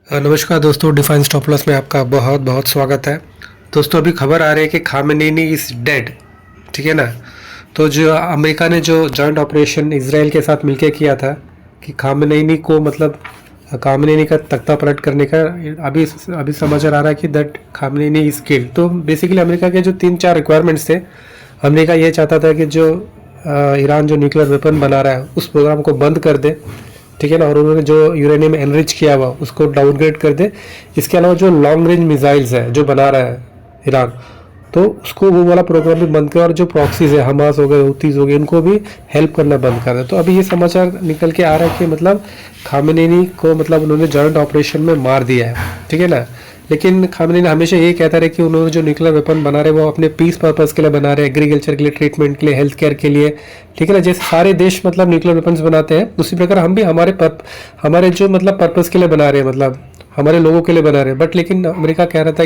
नमस्कार दोस्तों, define stop loss में आपका बहुत बहुत स्वागत है। दोस्तों, अभी खबर आ रही है कि खामेनेई इज़ डेड। ठीक है ना। तो जो अमेरिका ने जो जॉइंट ऑपरेशन इजराइल के साथ मिलकर किया था कि खामेनेई को मतलब खामेनेई का तख्ता पलट करने का, अभी अभी समाचार आ रहा है कि दैट खामेनेई इज किल्ड। तो बेसिकली अमेरिका के जो 3-4 रिक्वायरमेंट्स थे, अमेरिका ये चाहता था कि जो ईरान जो न्यूक्लियर वेपन बना रहा है उस प्रोग्राम को बंद कर दे। ठीक है ना। और उन्होंने जो यूरेनियम एनरिच किया हुआ उसको डाउनग्रेड कर दे। इसके अलावा जो लॉन्ग रेंज मिसाइल्स है जो बना रहा है ईरान, तो उसको वो वाला प्रोग्राम भी बंद कर, और जो प्रॉक्सीज है हमास हो गए, हुतीज हो गए, इनको भी हेल्प करना बंद कर दे। तो अभी ये समाचार निकल के आ रहा है कि मतलब खामेनेई को मतलब उन्होंने जॉइंट ऑपरेशन में मार दिया है। ठीक है ना। लेकिन खामेनेई हमेशा ये कहता रहे कि उन्होंने जो न्यूक्लियर वेपन बना रहे वो अपने पीस पर्पस के लिए बना रहे, एग्रीकल्चर के लिए, ट्रीटमेंट के लिए, हेल्थ केयर के लिए। ठीक है ना। जैसे सारे देश मतलब न्यूक्लियर वेपन्स बनाते हैं, उसी प्रकार हम भी हमारे जो मतलब पर्पस के लिए बना रहे हैं, मतलब हमारे लोगों के लिए बना रहे हैं। बट लेकिन अमेरिका कह रहा था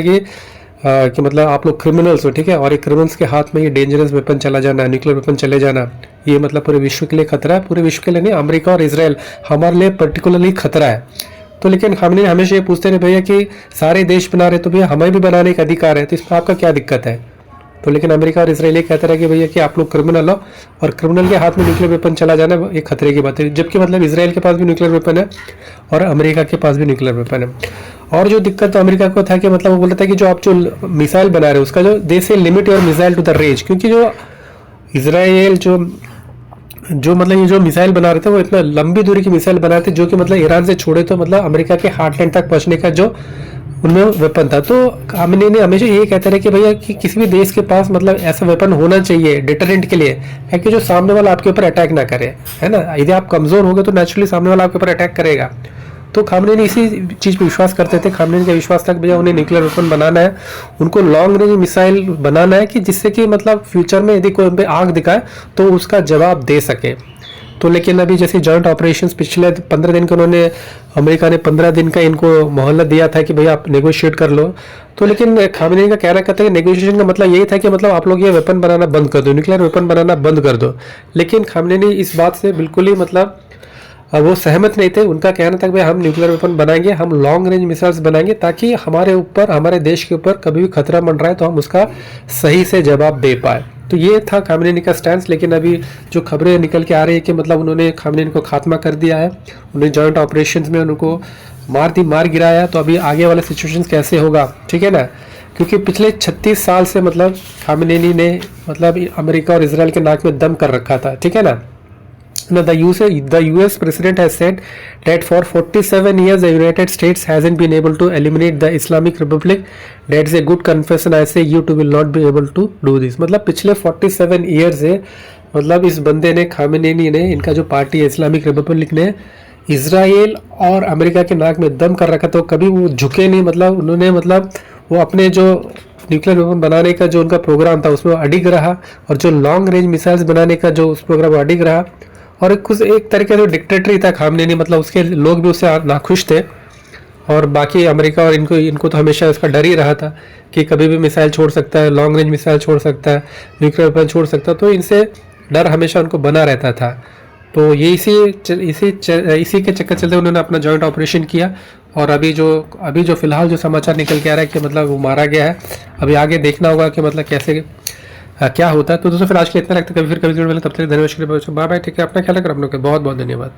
कि मतलब आप लोग क्रिमिनल्स हो। ठीक है। और एक क्रिमिनल्स के हाथ में ये डेंजरस वेपन चला जाना, न्यूक्लियर वेपन चले जाना, ये मतलब पूरे विश्व के लिए खतरा है। पूरे विश्व के लिए नहीं, अमेरिका और इसराइल हमारे लिए पर्टिकुलरली खतरा है। तो लेकिन खामेनेई हमेशा ये पूछते रहे भैया कि सारे देश बना रहे तो भैया हमें भी बनाने का अधिकार है, तो इसमें आपका क्या दिक्कत है। तो लेकिन अमेरिका और इसराइल ये कहते रहे कि भैया कि आप लोग क्रिमिनल हो, और क्रिमिनल के हाथ में न्यूक्लियर वेपन चला जाना एक खतरे की बात है। जबकि मतलब इसराइल के पास भी न्यूक्लियर वेपन है और अमेरिका के पास भी न्यूक्लियर वेपन है। और जो दिक्कत तो अमेरिका को था कि मतलब वो बोल रहा था कि जो आप जो मिसाइल बना रहे हो उसका जो they say limit your missile to the range, क्योंकि जो इसराइल जो मतलब ये जो मिसाइल बना रहे थे वो इतना लंबी दूरी की मिसाइल बना रहे थे जो कि मतलब ईरान से छोड़े तो मतलब अमेरिका के हार्टलैंड तक पहुंचने का जो उनमें वेपन था। तो खामेनेई ने हमेशा यही कहते रहे कि भैया कि किसी भी देश के पास मतलब ऐसा वेपन होना चाहिए डिटरेंट के लिए, है कि जो सामने वाला आपके ऊपर अटैक ना करे, है ना। यदि आप कमजोर हो गए तो नेचुरली सामने वाला आपके ऊपर अटैक करेगा। तो खामेनेई इसी चीज़ पे विश्वास करते थे। खामेनेई का विश्वास था कि भैया उन्हें न्यूक्लियर वेपन बनाना है, उनको लॉन्ग रेंज मिसाइल बनाना है कि जिससे कि मतलब फ्यूचर में यदि कोई उन पर आग दिखाए तो उसका जवाब दे सके। तो लेकिन अभी जैसे जॉइंट ऑपरेशंस पिछले 15 दिन के उन्होंने, अमेरिका ने 15 दिन का इनको मोहलत दिया था कि भैया आप नेगोशिएट कर लो। तो लेकिन खामेनेई का कहना कहता है कि नेगोशिएशन का मतलब यही था कि मतलब आप लोग ये वेपन बनाना बंद कर दो, न्यूक्लियर वेपन बनाना बंद कर दो। लेकिन खामेनेई इस बात से बिल्कुल ही मतलब वो सहमत नहीं थे। उनका कहना था कि भाई हम न्यूक्लियर वेपन बनाएंगे, हम लॉन्ग रेंज मिसाइल्स बनाएंगे ताकि हमारे ऊपर, हमारे देश के ऊपर कभी भी खतरा मंडराए तो हम उसका सही से जवाब दे पाए। तो ये था खामेनेई का स्टैंड। लेकिन अभी जो खबरें निकल के आ रही है कि मतलब उन्होंने खामेनेई को खात्मा कर दिया है, उन्हें जॉइंट ऑपरेशंस में उनको मार गिराया। तो अभी आगे वाला सिचुएशन कैसे होगा, ठीक है ना। क्योंकि पिछले 36 साल से मतलब खामेनेई ने मतलब अमेरिका और इसराइल के नाक में दम कर रखा था। ठीक है ना। Now, the US president has said that for 47 years the United States hasn't been able to eliminate the Islamic Republic. That's a good confession. I say you too will not be able to do this. मतलब पिछले 47 years से मतलब इस बंदे ने, Khamenei ने, इनका जो पार्टी है इस्लामिक रिपब्लिक ने इसराइल और अमेरिका के नाक में दम कर रखा। तो कभी वो झुके नहीं। मतलब उन्होंने मतलब वो अपने जो न्यूक्लियर वेपन बनाने का जो उनका प्रोग्राम था उसमें अडिग रहा, और जो लॉन्ग रेंज मिसाइल्स बनाने का जो उस प्रोग्राम अडिग रहा। और कुछ एक तरीके से डिक्टेटरी था खामेनेई, मतलब उसके लोग भी उससे नाखुश थे। और बाकी अमेरिका और इनको तो हमेशा इसका डर ही रहा था कि कभी भी मिसाइल छोड़ सकता है, लॉन्ग रेंज मिसाइल छोड़ सकता है, न्यूक्लियर वेपन छोड़ सकता है। तो इनसे डर हमेशा उनको बना रहता था। तो ये इसी के चक्कर चलते उन्होंने अपना जॉइंट ऑपरेशन किया। और अभी जो फिलहाल जो समाचार निकल के आ रहा है कि मतलब वो मारा गया है। अभी आगे देखना होगा कि मतलब कैसे क्या होता है। तो दोस्तों फिर आज के लिए इतना रखते हैं, कभी मिलते हैं। तब तक धन्यवाद, बाय बाय, ठीक है। अपना ख्याल रखना, बहुत बहुत धन्यवाद।